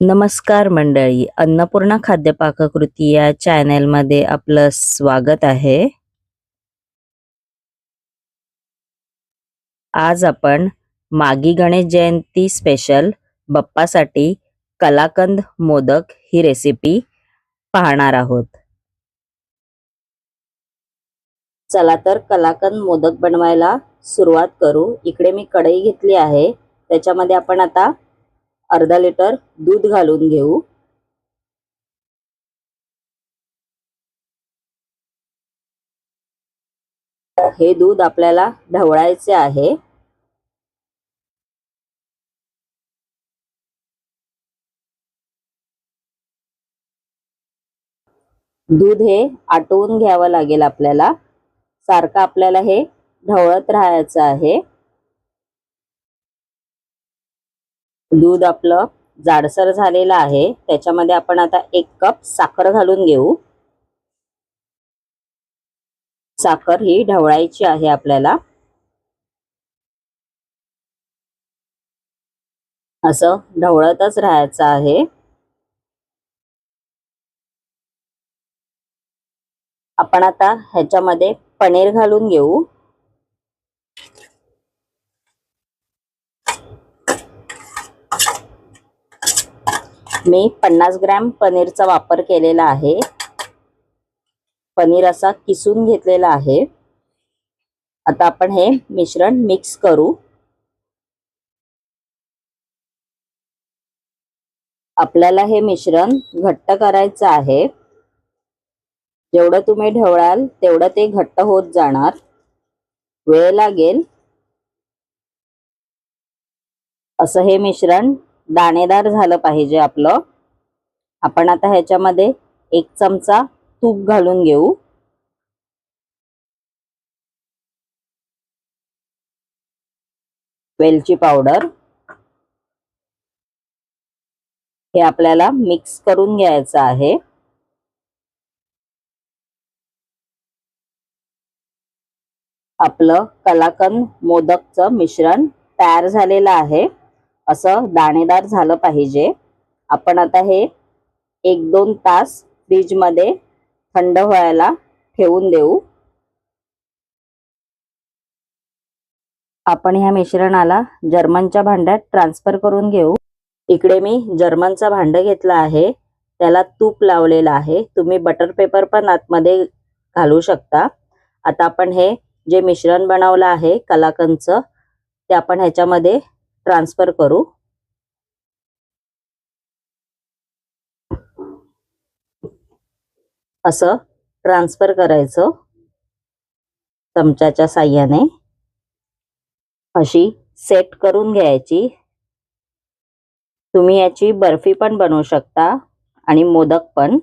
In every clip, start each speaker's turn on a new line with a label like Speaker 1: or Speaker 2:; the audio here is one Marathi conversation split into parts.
Speaker 1: नमस्कार मंडळी, अन्नपूर्णा खाद्य पाककृती या चॅनेलमध्ये आपलं स्वागत आहे। आज आपण मागी गणेश जयंती स्पेशल बाप्पासाठी कलाकंद मोदक ही रेसिपी पाहणार आहोत। चला तर कलाकंद मोदक बनवायला सुरुवात करू। इकडे मी कढई घेतली आहे, त्याच्यामध्ये आपण आता अर्धा लिटर दूध घालून घेऊ। हे दूध आपल्याला ढवळायचे आहे। दूध हे आटवून घ्यावं लागेल आपल्याला, सारखं आपल्याला हे ढवळत राहायचं आहे। दूध आपलं जाडसर झालेलं आहे, त्याच्यामध्ये आपण आता 1 कप साखर घालून घेऊ। साखर ही ढवळायची आहे आपल्याला। असं ढवळतच राहायचं आहे। आपण आता ह्याच्यामध्ये पनीर घालून घेऊ। मी 50 ग्रॅम पनीरचा वापर केलेला आहे। पनीर असा किसून घेतलेला आहे। आता आपण हे मिश्रण मिक्स करू। आपल्याला हे मिश्रण घट्ट करायचं आहे। जेवढं तुम्ही ढवळाल तेवढं ते घट्ट होत जाणार, वेळ लागेल। असं हे मिश्रण दाणेदार झालं पाहिजे आपलं। आपण आता ह्याच्यामध्ये 1 चमचा तूप घालून घेऊ। वेलची पावडर हे आपल्याला मिक्स करून घ्यायचं आहे। आपलं कलाकंद मोदकचं मिश्रण तयार झालेलं आहे। असं दाणेदार झालं पाहिजे। आपण आता हे 1-2 तास फ्रीज मध्ये थंड व्हायला ठेवून देऊ। आपण ह्या मिश्रणाला जर्मनच्या भांड्यात ट्रान्सफर करून घेऊ। इकडे मी जर्मनचा भांड घेतला आहे, त्याला तूप लावलेलं आहे। तुम्ही बटर पेपर पण आतमध्ये घालू शकता। आता आपण हे जे मिश्रण बनवलं आहे कलाकंदचं, ते आपण ह्याच्यामध्ये ट्रान्सफर करू। असं ट्रान्सफर करायचं चमच्याच्या साहाय्याने। अशी सेट करून घ्यायची। तुम्ही याची बर्फी पण बनवू शकता आणि मोदक पण।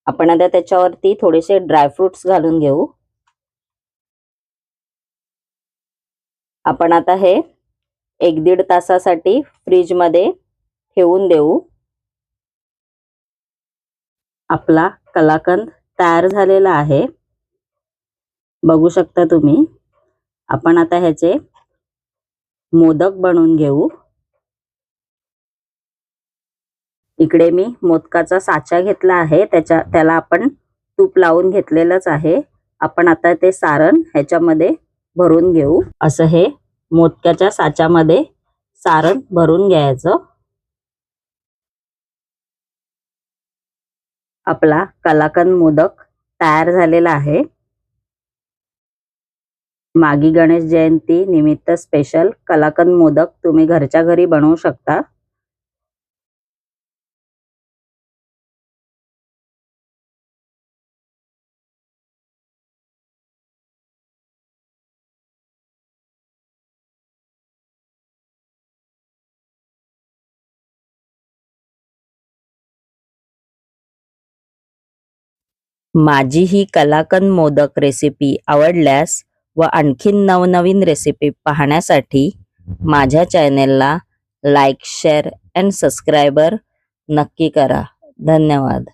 Speaker 1: आपण आता त्याच्यावरती थोडेसे ड्रायफ्रुट्स घालून घेऊ। आपण आता हे 1-1.5 तासासाठी फ्रीज मध्ये ठेवून देऊ। आपला कलाकंद तयार झालेला आहे, बघू शकता तुम्ही। आपण आता ह्याचे मोदक बनवून घेऊ। इकडे मी मोदकाचा साचा घेतला आहे, त्याला आपण तूप लावून घेतलेलंच आहे। आपण आता ते सारण ह्याच्यामध्ये भरून घेऊ। असं हे मोदकाच्या साच्यामध्ये सारण भरून घ्यायचं। आपला कलाकंद मोदक तयार झालेला आहे। मागी गणेश जयंती निमित्त स्पेशल कलाकंद मोदक तुम्ही घरच्या घरी बनवू शकता। माझी ही कलाकंद मोदक रेसिपी आवडल्यास व आणखीन नवनवीन रेसिपी पाहण्यासाठी माझ्या चॅनेलला लाईक, शेअर अँड सबस्क्राइबर नक्की करा। धन्यवाद।